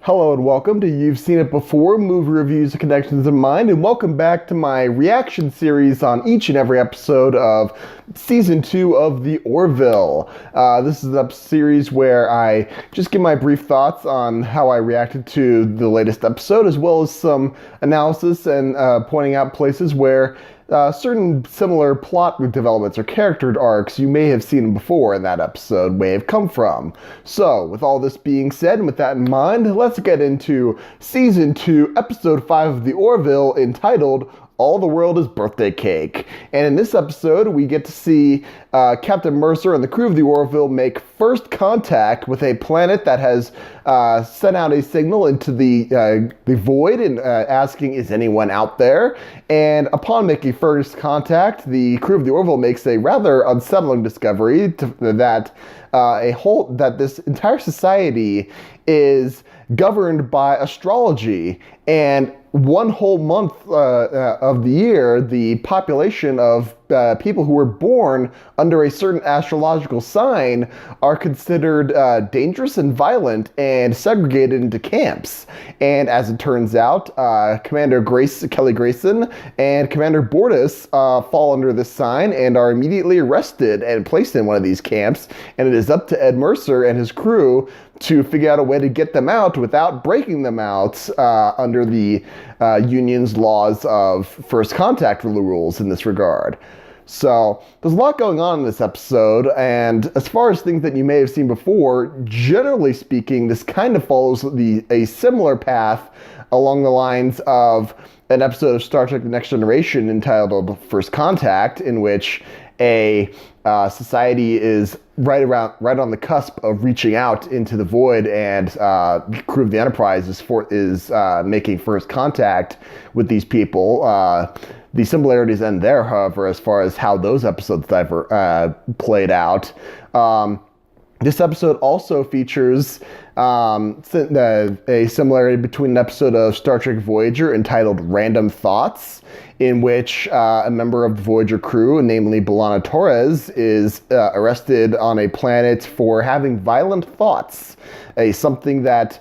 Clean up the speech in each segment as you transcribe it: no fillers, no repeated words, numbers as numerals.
Hello and welcome to You've Seen It Before, Movie Reviews and Connections of Mind, and welcome back to my reaction series on each and every episode of Season 2 of The Orville. This is a series where I just give my brief thoughts on how I reacted to the latest episode, as well as some analysis and pointing out places where certain similar plot developments or character arcs you may have seen before in that episode may have come from. So, with all this being said, and with that in mind, let's get into Season 2, Episode 5 of The Orville, entitled All the World is Birthday Cake. And in this episode, we get to see Captain Mercer and the crew of the Orville make first contact with a planet that has sent out a signal into the void and asking, is anyone out there? And upon making first contact, the crew of the Orville makes a rather unsettling discovery that this entire society is governed by astrology, and one whole month of the year, the population of people who were born under a certain astrological sign are considered dangerous and violent and segregated into camps. And as it turns out, Commander Kelly Grayson and Commander Bordas fall under this sign and are immediately arrested and placed in one of these camps. And it is up to Ed Mercer and his crew to figure out a way to get them out without breaking them out under the union's laws of first contact rules in this regard. So there's a lot going on in this episode, and as far as things that you may have seen before, generally speaking, this kind of follows a similar path along the lines of an episode of Star Trek: The Next Generation entitled First Contact, in which a society is right on the cusp of reaching out into the void, and the crew of the Enterprise is making first contact with these people. The similarities end there, however, as far as how those episodes played out. This episode also features a similarity between an episode of Star Trek Voyager entitled Random Thoughts, in which a member of the Voyager crew, namely B'Elanna Torres, is arrested on a planet for having violent thoughts, something that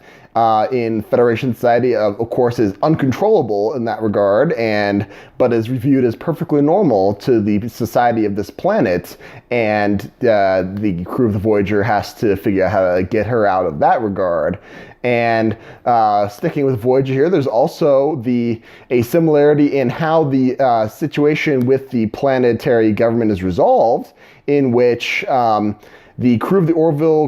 in Federation society, of course, is uncontrollable in that regard, but is viewed as perfectly normal to the society of this planet, and the crew of the Voyager has to figure out how to get her out of that regard. And sticking with Voyager here, there's also a similarity in how the situation with the planetary government is resolved, in which the crew of the Orville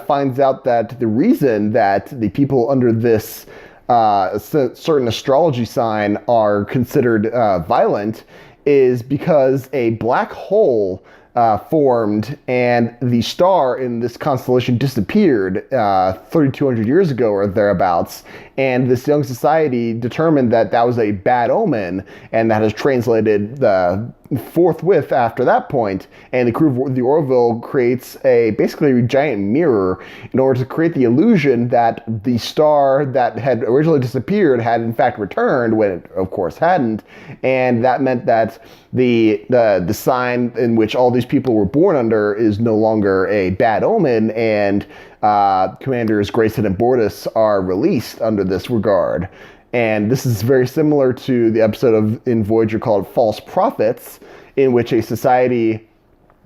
finds out that the reason that the people under this certain astrology sign are considered violent is because a black hole formed, and the star in this constellation disappeared 3,200 years ago or thereabouts, and this young society determined that that was a bad omen, and that has translated forthwith after that point, and the crew of the Orville creates basically a giant mirror in order to create the illusion that the star that had originally disappeared had in fact returned, when it of course hadn't, and that meant that the sign in which all these people were born under is no longer a bad omen, and Commanders Grayson and Bordas are released under this regard. And this is very similar to the episode in Voyager called False Prophets, in which a society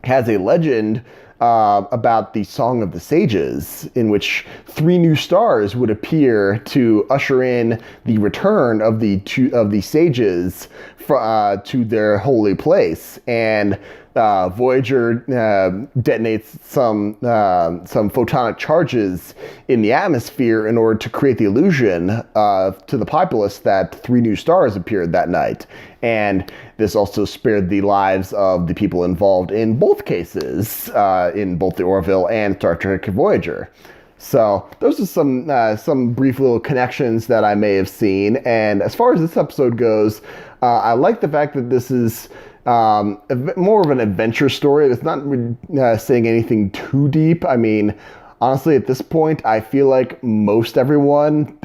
has a legend about the Song of the Sages, in which 3 new stars would appear to usher in the return of the sages to their holy place. And Voyager detonates some photonic charges in the atmosphere in order to create the illusion to the populace that 3 new stars appeared that night. And this also spared the lives of the people involved in both cases, in both the Orville and Star Trek Voyager. So those are some brief little connections that I may have seen. And as far as this episode goes, I like the fact that this is more of an adventure story. It's not saying anything too deep. I mean, honestly, at this point, I feel like most everyone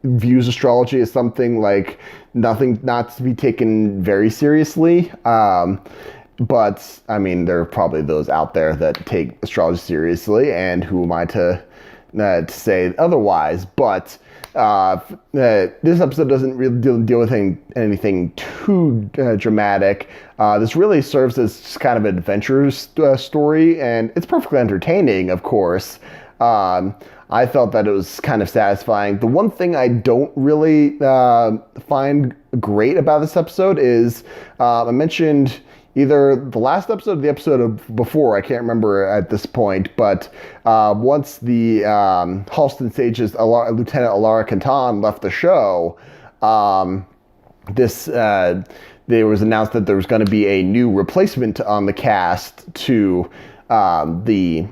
views astrology as something like nothing, not to be taken very seriously. But I mean, there are probably those out there that take astrology seriously, and who am I to to say otherwise. But this episode doesn't really deal with anything too dramatic. This really serves as just kind of an adventure story, and it's perfectly entertaining, of course. I felt that it was kind of satisfying. The one thing I don't really find great about this episode is I mentioned either the last episode or the episode before, I can't remember at this point, but once the Halston Sage's Lieutenant Alara Katan left the show, there was announced that there was going to be a new replacement on the cast to the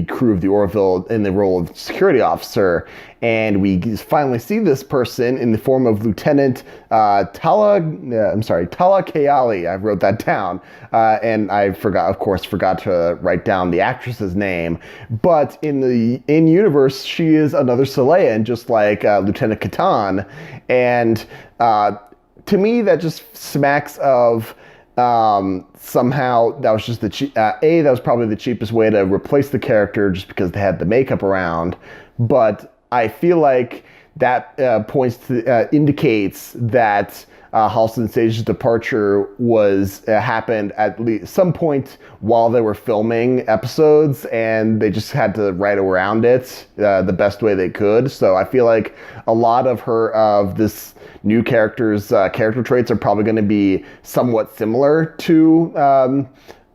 crew of the Orville in the role of security officer, and we finally see this person in the form of Lieutenant Tala Kayali. I wrote that down, and I forgot to write down the actress's name. But in universe, she is another Salean, just like Lieutenant Katan, and to me that just smacks of. Somehow that was just that was probably the cheapest way to replace the character just because they had the makeup around. But I feel like that indicates that Halston Sage's departure happened at least some point while they were filming episodes, and they just had to write around it the best way they could. So I feel like a lot of this new character's character traits are probably going to be somewhat similar to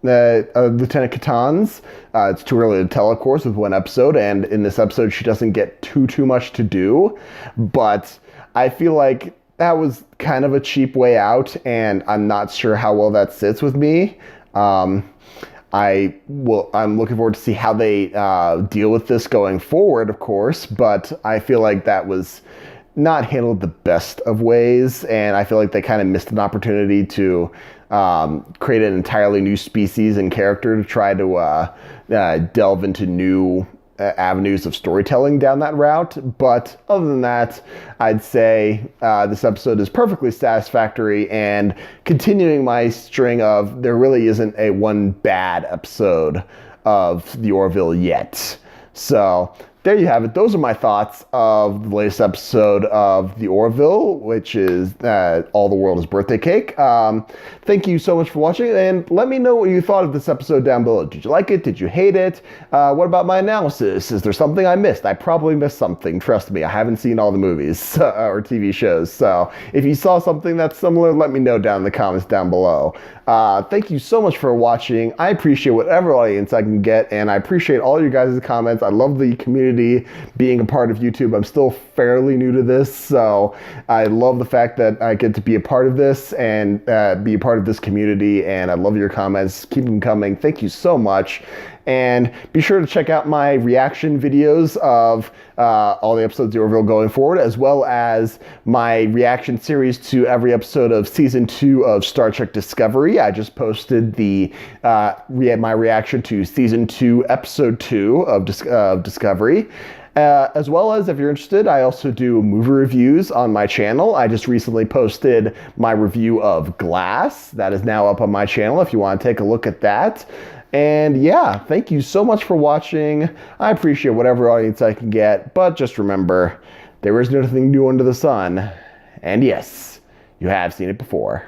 Lieutenant Katan's. It's too early to tell, of course, with one episode, and in this episode she doesn't get too much to do, but I feel like that was kind of a cheap way out, and I'm not sure how well that sits with me. I'm looking forward to see how they deal with this going forward, of course, but I feel like that was not handled the best of ways, and I feel like they kind of missed an opportunity to create an entirely new species and character to try to delve into new avenues of storytelling down that route. But other than that, I'd say this episode is perfectly satisfactory and continuing my string of there really isn't a one bad episode of The Orville yet. So there you have it. Those are my thoughts of the latest episode of The Orville, which is All the World is Birthday Cake. Thank you so much for watching, and let me know what you thought of this episode down below. Did you like it? Did you hate it? What about my analysis? Is there something I missed? I probably missed something. Trust me, I haven't seen all the movies or TV shows. So if you saw something that's similar, let me know down in the comments down below. Thank you so much for watching. I appreciate whatever audience I can get, and I appreciate all your guys' comments. I love the community being a part of YouTube. I'm still fairly new to this, so I love the fact that I get to be a part of this and be a part of this community, and I love your comments. Keep them coming. Thank you so much. And be sure to check out my reaction videos of all the episodes of The Orville going forward, as well as my reaction series to every episode of Season 2 of Star Trek Discovery. I just posted my reaction to Season 2, Episode 2 of Discovery. As well as, if you're interested, I also do movie reviews on my channel. I just recently posted my review of Glass. That is now up on my channel if you want to take a look at that. And yeah, thank you so much for watching. I appreciate whatever audience I can get, but just remember, there is nothing new under the sun. And yes, you have seen it before.